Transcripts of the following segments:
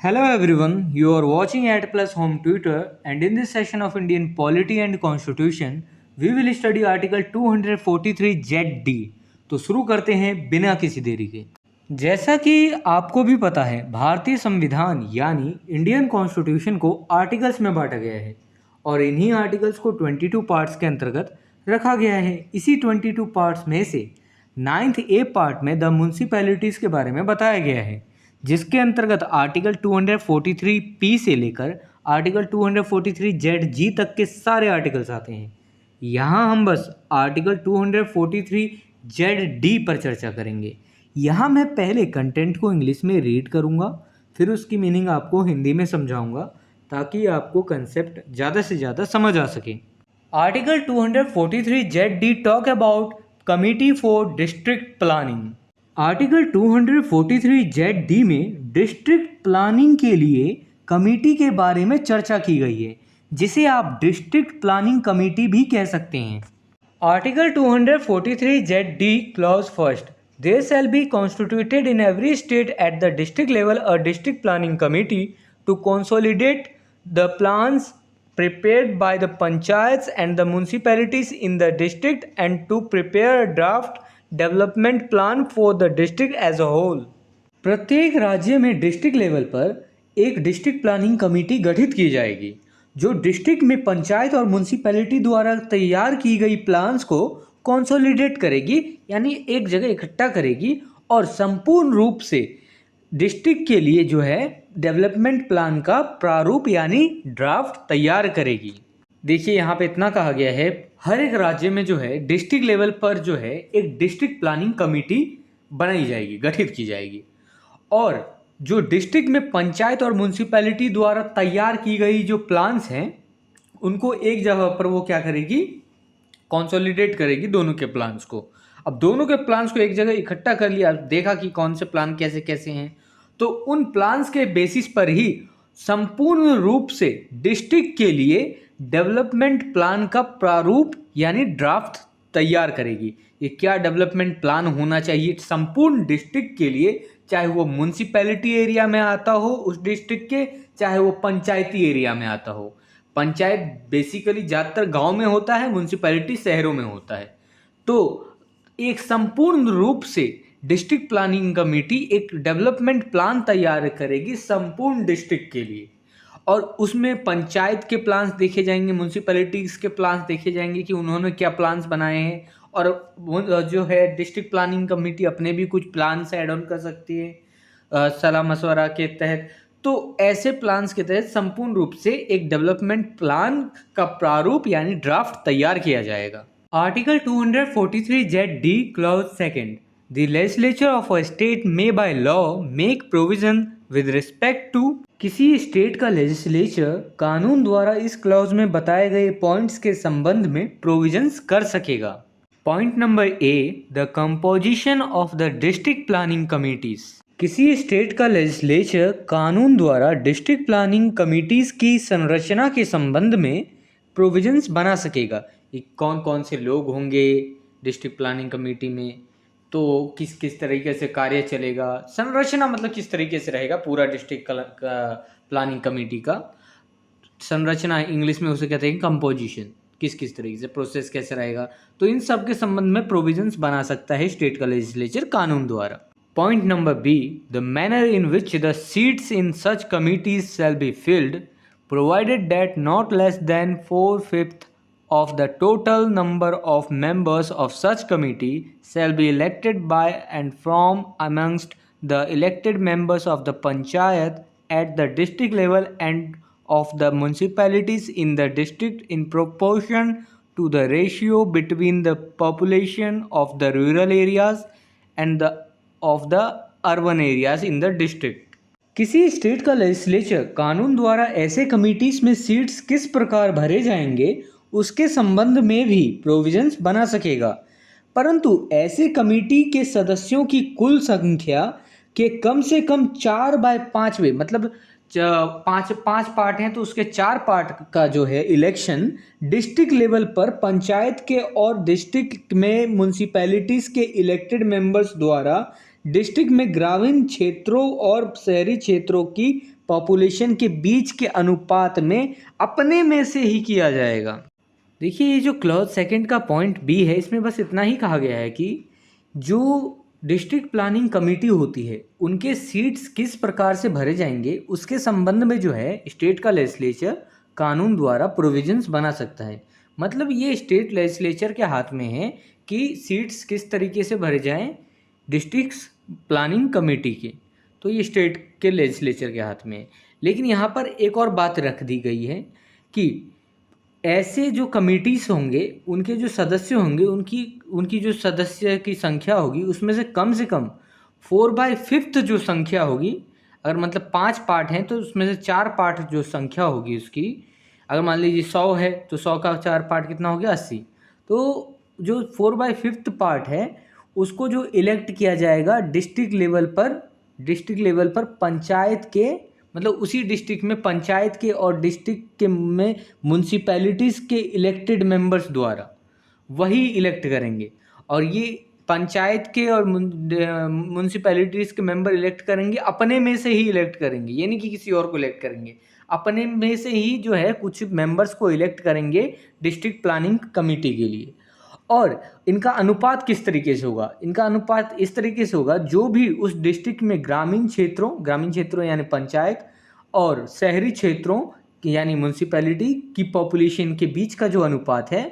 Hello everyone, you are watching at Plus Home Tutor, and in this session of Indian Polity and Constitution, we will study Article 243 ZD। तो शुरू करते हैं बिना किसी देरी के। जैसा कि आपको भी पता है, भारतीय संविधान यानी इंडियन कॉन्स्टिट्यूशन को आर्टिकल्स में बांटा गया है और इन्हीं आर्टिकल्स को 22 पार्ट्स के अंतर्गत रखा गया है। इसी 22 पार्ट्स में से 9th ए पार्ट में द म्यूनसिपैलिटीज़ के बारे में बताया गया है, जिसके अंतर्गत आर्टिकल 243 पी से लेकर आर्टिकल 243 जेड जी तक के सारे आर्टिकल्स आते हैं। यहाँ हम बस आर्टिकल 243 जेड डी पर चर्चा करेंगे। यहाँ मैं पहले कंटेंट को इंग्लिश में रीड करूँगा, फिर उसकी मीनिंग आपको हिंदी में समझाऊँगा ताकि आपको कंसेप्ट ज़्यादा से ज़्यादा समझ आ सके। Article 243 Z D talk about committee for district planning. Article 243 Z D में डिस्ट्रिक्ट प्लानिंग के लिए कमेटी के बारे में चर्चा की गई है, जिसे आप डिस्ट्रिक्ट प्लानिंग कमेटी भी कह सकते हैं। Article 243 Z D clause first, there shall be constituted in every state at the district level a district planning committee to consolidate the plans prepared by the panchayats and the municipalities in the district and to prepare a draft development plan for the district as a whole। प्रत्येक राज्य में district level पर एक district planning committee गठित की जाएगी, जो district में पंचायत और म्यूनसिपैलिटी द्वारा तैयार की गई प्लान्स को कंसोलिडेट करेगी, यानी एक जगह इकट्ठा करेगी और संपूर्ण रूप से डिस्ट्रिक्ट के लिए जो है डेवलपमेंट प्लान का प्रारूप यानी ड्राफ्ट तैयार करेगी। देखिए यहाँ पे इतना कहा गया है, हर एक राज्य में जो है डिस्ट्रिक्ट लेवल पर जो है एक डिस्ट्रिक्ट प्लानिंग कमेटी बनाई जाएगी, गठित की जाएगी, और जो डिस्ट्रिक्ट में पंचायत और म्यूनसिपैलिटी द्वारा तैयार की गई जो प्लान्स हैं उनको एक जगह पर वो क्या करेगी, कंसोलिडेट करेगी दोनों के प्लान्स को। अब दोनों के प्लान्स को एक जगह इकट्ठा कर लिया, देखा कि कौन से प्लान कैसे कैसे हैं, तो उन प्लान्स के बेसिस पर ही संपूर्ण रूप से डिस्ट्रिक्ट के लिए डेवलपमेंट प्लान का प्रारूप यानी ड्राफ्ट तैयार करेगी। ये क्या डेवलपमेंट प्लान होना चाहिए संपूर्ण डिस्ट्रिक्ट के लिए, चाहे वो म्यूनसिपैलिटी एरिया में आता हो उस डिस्ट्रिक्ट के, चाहे वो पंचायती एरिया में आता हो। पंचायत बेसिकली ज़्यादातर गांव में होता है, म्यूनसिपैलिटी शहरों में होता है। तो एक संपूर्ण रूप से डिस्ट्रिक्ट प्लानिंग कमेटी एक डेवलपमेंट प्लान तैयार करेगी संपूर्ण डिस्ट्रिक्ट के लिए, और उसमें पंचायत के प्लान्स देखे जाएंगे, म्यूनसिपैलिटीज के प्लान्स देखे जाएंगे कि उन्होंने क्या प्लान्स बनाए हैं, और जो है डिस्ट्रिक्ट प्लानिंग कमेटी अपने भी कुछ प्लान्स ऐड ऑन कर सकती है सलाह मशवरा के तहत। तो ऐसे प्लान्स के तहत संपूर्ण रूप से एक डेवलपमेंट प्लान का प्रारूप यानी ड्राफ्ट तैयार किया जाएगा। Article 243 Z D clause second, The legislature of a state may by law make provision with respect to, किसी स्टेट का लेजिस्लेचर कानून द्वारा इस क्लॉज में बताए गए पॉइंट्स के संबंध में प्रोविजंस कर सकेगा। Point number A, the composition of the district planning committees, किसी स्टेट का लेजिस्लेचर कानून द्वारा डिस्ट्रिक्ट प्लानिंग कमिटीज की संरचना के संबंध में प्रोविजंस बना सकेगा। ये कौन कौन से लोग होंगे डिस्ट्रिक्ट प्लानिंग कमेटी में, तो किस किस तरीके से कार्य चलेगा, संरचना मतलब किस तरीके से रहेगा पूरा डिस्ट्रिक्ट प्लानिंग कमेटी का संरचना, इंग्लिश में उसे कहते हैं कंपोजिशन, किस किस तरीके से प्रोसेस कैसे रहेगा, तो इन सब के संबंध में प्रोविजंस बना सकता है स्टेट का लेजिस्लेचर कानून द्वारा। Point number B, the manner in which the seats in such committees shall be filled provided that not less than 4/5 of the total number of members of such committee shall be elected by and from amongst the elected members of the panchayat at the district level and of the municipalities in the district in proportion to the ratio between the population of the rural areas and the of the urban areas in the district। किसी state का legislature कानून द्वारा ऐसे committees में seats किस प्रकार भरे जाएंगे उसके संबंध में भी प्रोविजंस बना सकेगा, परंतु ऐसे कमेटी के सदस्यों की कुल संख्या के कम से कम 4/5, मतलब पाँच पार्ट हैं तो उसके 4 पार्ट का जो है इलेक्शन डिस्ट्रिक्ट लेवल पर पंचायत के और डिस्ट्रिक्ट में म्यूनसिपैलिटीज़ के इलेक्टेड मेंबर्स द्वारा डिस्ट्रिक्ट में ग्रामीण क्षेत्रों और शहरी क्षेत्रों की पॉपुलेशन के बीच के अनुपात में अपने में से ही किया जाएगा। देखिए ये जो क्लॉज सेकंड का पॉइंट बी है, इसमें बस इतना ही कहा गया है कि जो डिस्ट्रिक्ट प्लानिंग कमेटी होती है उनके सीट्स किस प्रकार से भरे जाएंगे उसके संबंध में जो है स्टेट का लेजिस्लेचर कानून द्वारा प्रोविजंस बना सकता है। मतलब ये स्टेट लेजिस्लेचर के हाथ में है कि सीट्स किस तरीके से भरे जाएं डिस्ट्रिक्ट प्लानिंग कमेटी के, तो ये स्टेट के लेजिस्लेचर के हाथ में है। लेकिन यहाँ पर एक और बात रख दी गई है कि ऐसे जो कमिटीज़ होंगे उनके जो सदस्य होंगे उनकी जो सदस्य की संख्या होगी उसमें से कम 4/5 जो संख्या होगी, अगर मतलब 5 पार्ट हैं तो उसमें से 4 पार्ट जो संख्या होगी उसकी, अगर मान लीजिए 100 है तो 100 का 4 पार्ट कितना हो गया 80। तो जो 4/5 पार्ट है उसको जो इलेक्ट किया जाएगा डिस्ट्रिक्ट लेवल पर पंचायत के, मतलब उसी डिस्ट्रिक्ट में पंचायत के और डिस्ट्रिक्ट के में म्यूनसिपैलिटीज़ के इलेक्टेड मेंबर्स द्वारा वही इलेक्ट करेंगे। और ये पंचायत के और म्यूनसिपैलिटीज़ के मेंबर इलेक्ट करेंगे अपने में से ही इलेक्ट करेंगे, ये नहीं कि किसी और को इलेक्ट करेंगे, अपने में से ही जो है कुछ मेंबर्स को इलेक्ट करेंगे डिस्ट्रिक्ट प्लानिंग कमेटी के लिए। और इनका अनुपात किस तरीके से होगा? इनका अनुपात इस तरीके से होगा, जो भी उस डिस्ट्रिक्ट में ग्रामीण क्षेत्रों यानी पंचायत और शहरी क्षेत्रों यानी म्यूनसिपैलिटी की पॉपुलेशन के बीच का जो अनुपात है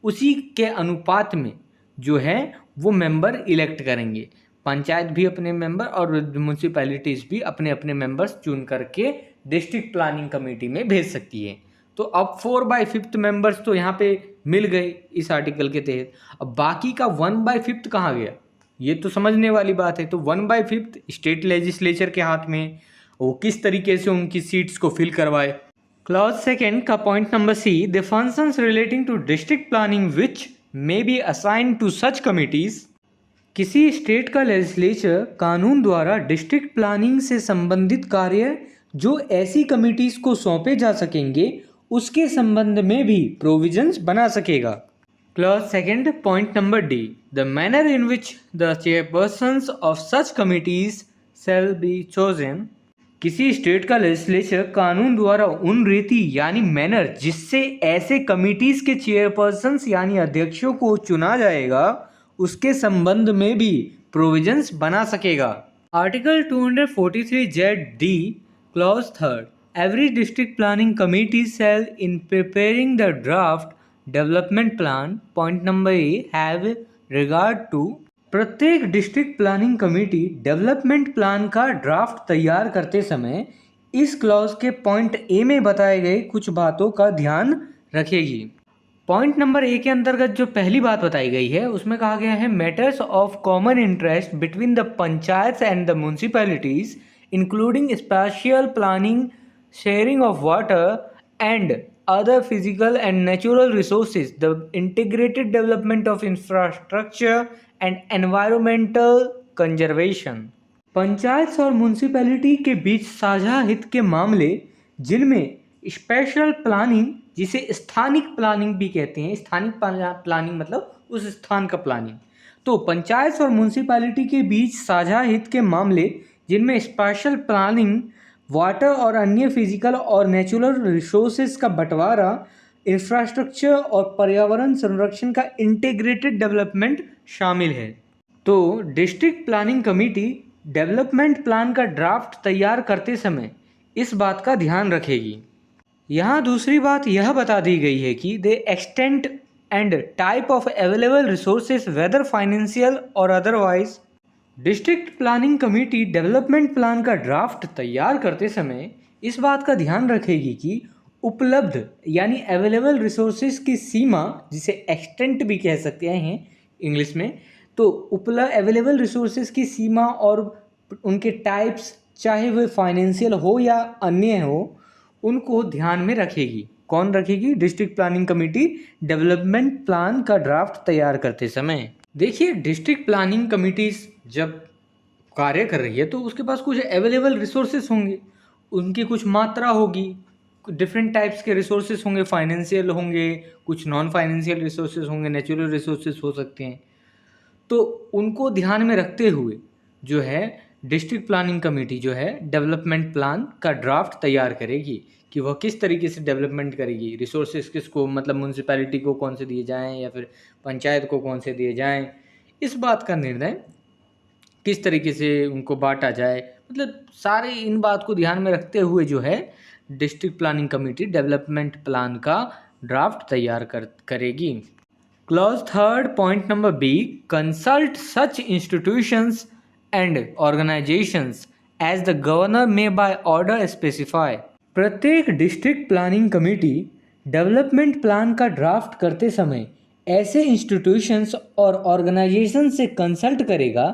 उसी के अनुपात में जो है वो मेंबर इलेक्ट करेंगे। पंचायत भी अपने मेंबर और म्यूनसिपैलिटीज़ भी अपने अपने मेंबर्स चुन करके डिस्ट्रिक्ट प्लानिंग कमेटी में भेज सकती है। तो अब 4/5 मेंबर्स तो यहाँ पे मिल गए इस आर्टिकल के तहत। अब बाकी का 1/5 कहाँ गया, ये तो समझने वाली बात है। तो 1/5 स्टेट लेजिस्लेचर के हाथ में है, वो किस तरीके से उनकी सीट्स को फिल करवाए। क्लॉज सेकेंड का point number C, the functions relating to district planning which may be assigned to such committees. किसी स्टेट का लेजिस्लेचर कानून द्वारा डिस्ट्रिक्ट प्लानिंग से संबंधित कार्य जो ऐसी कमिटीज को सौंपे जा सकेंगे उसके संबंध में भी प्रोविजंस बना सकेगा। Clause second point number D, the manner in which the chairpersons of such committees shall be chosen. किसी स्टेट का लेजिस्लेचर कानून द्वारा उन रीति यानी मैनर जिससे ऐसे कमिटीज के चेयरपर्सन्स यानी अध्यक्षों को चुना जाएगा उसके संबंध में भी प्रोविजंस बना सकेगा। Article 243 ZD clause third, every district planning committee shall in preparing the draft development plan, point number A, have regard to। प्रत्येक district planning committee development plan का ड्राफ्ट तैयार करते समय इस क्लॉज के पॉइंट ए में बताए गए कुछ बातों का ध्यान रखेगी। पॉइंट नंबर ए के अंतर्गत जो पहली बात बताई गई है उसमें कहा गया है matters of common interest between the panchayat and the municipalities including spatial planning, sharing of water and other physical and natural resources, the integrated development of infrastructure and environmental conservation। Panchayat और म्यूनसिपैलिटी के बीच साझा हित के मामले जिनमें स्पेशल प्लानिंग, जिसे स्थानिक planning भी कहते हैं, स्थानिक प्लानिंग मतलब उस स्थान का प्लानिंग, तो पंचायत और म्यूनसिपैलिटी के बीच साझा हित के मामले जिनमें स्पेशल प्लानिंग, वाटर और अन्य फिजिकल और नेचुरल रिसोर्सेज का बंटवारा, इंफ्रास्ट्रक्चर और पर्यावरण संरक्षण का इंटीग्रेटेड डेवलपमेंट शामिल है। तो district planning committee development plan का ड्राफ्ट तैयार करते समय इस बात का ध्यान रखेगी। यहाँ दूसरी बात यह बता दी गई है कि the extent and type of available resources whether financial और otherwise. District planning committee development plan का ड्राफ्ट तैयार करते समय इस बात का ध्यान रखेगी कि उपलब्ध यानी अवेलेबल रिसोर्सेज की सीमा, जिसे एक्सटेंट भी कह सकते हैं इंग्लिश में, तो उपलब्ध अवेलेबल रिसोर्सेज की सीमा और उनके टाइप्स, चाहे वह फाइनेंशियल हो या अन्य हो, उनको ध्यान में रखेगी। कौन रखेगी? District planning committee development plan का ड्राफ्ट तैयार करते समय। देखिए, डिस्ट्रिक्ट प्लानिंग कमिटीज जब कार्य कर रही है तो उसके पास कुछ अवेलेबल रिसोर्सेज होंगे, उनकी कुछ मात्रा होगी, डिफरेंट टाइप्स के रिसोर्सेज होंगे, फाइनेंशियल होंगे, कुछ नॉन फाइनेंशियल रिसोर्सेज होंगे, नेचुरल रिसोर्सेज हो सकते हैं। तो उनको ध्यान में रखते हुए जो है डिस्ट्रिक्ट प्लानिंग कमेटी जो है डेवलपमेंट प्लान का ड्राफ्ट तैयार करेगी कि वह किस तरीके से डेवलपमेंट करेगी, रिसोर्सेज किसको, मतलब म्यूनसिपैलिटी को कौन से दिए जाएं या फिर पंचायत को कौन से दिए जाएं, इस बात का निर्णय किस तरीके से उनको बांटा जाए, मतलब सारे इन बात को ध्यान में रखते हुए जो है district planning committee development plan का ड्राफ्ट तैयार करेगी। Clause third point number B, consult such institutions and organisations as the governor may by order specify. प्रत्येक district planning committee development plan का ड्राफ्ट करते समय ऐसे इंस्टीट्यूशंस और ऑर्गेनाइजेशन से कंसल्ट करेगा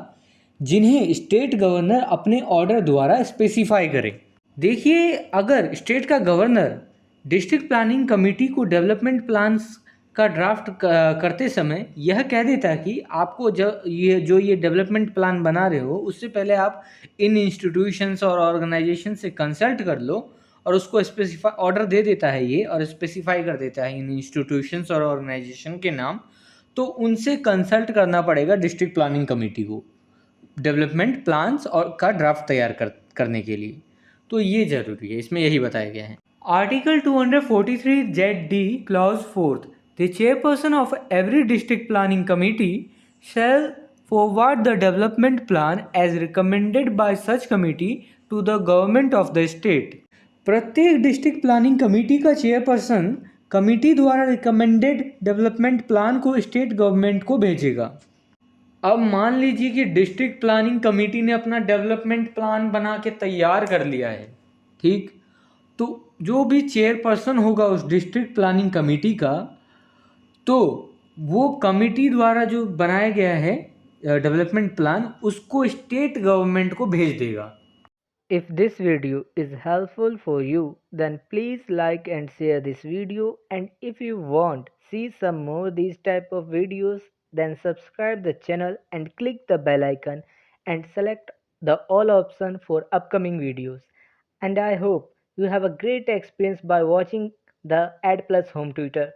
जिन्हें स्टेट गवर्नर अपने ऑर्डर द्वारा स्पेसिफाई करे। देखिए, अगर स्टेट का गवर्नर डिस्ट्रिक्ट प्लानिंग कमेटी को डेवलपमेंट प्लान्स का ड्राफ्ट करते समय यह कह देता है कि आपको जो ये डेवलपमेंट प्लान बना रहे हो उससे पहले आप इन इंस्टीट्यूशंस और ऑर्गेनाइजेशन से कंसल्ट कर लो, और उसको स्पेसिफाई ऑर्डर दे देता है ये और स्पेसिफाई कर देता है इन इंस्टीट्यूशंस और ऑर्गेनाइजेशन के नाम, तो उनसे कंसल्ट करना पड़ेगा डिस्ट्रिक्ट प्लानिंग कमेटी को डेवलपमेंट प्लान्स और का ड्राफ्ट तैयार करने के लिए। तो ये ज़रूरी है, इसमें यही बताया गया है। Article 243 Z D clause fourth, the chairperson of every district planning committee shall forward the development plan as recommended by such committee to the government of the state। प्रत्येक डिस्ट्रिक्ट प्लानिंग कमेटी का chairperson committee द्वारा recommended development plan को state government को भेजेगा। अब मान लीजिए कि डिस्ट्रिक्ट प्लानिंग कमेटी ने अपना डेवलपमेंट प्लान बना के तैयार कर लिया है, ठीक, तो जो भी चेयरपर्सन होगा उस डिस्ट्रिक्ट प्लानिंग कमेटी का, तो वो कमेटी द्वारा जो बनाया गया है डेवलपमेंट प्लान उसको स्टेट गवर्नमेंट को भेज देगा। If this video is helpful for you, then please like and share this video, and if you want see some more these type of videos, then subscribe the channel and click the bell icon and select the all option for upcoming videos. And I hope you have a great experience by watching the Ad Plus Home Tutor.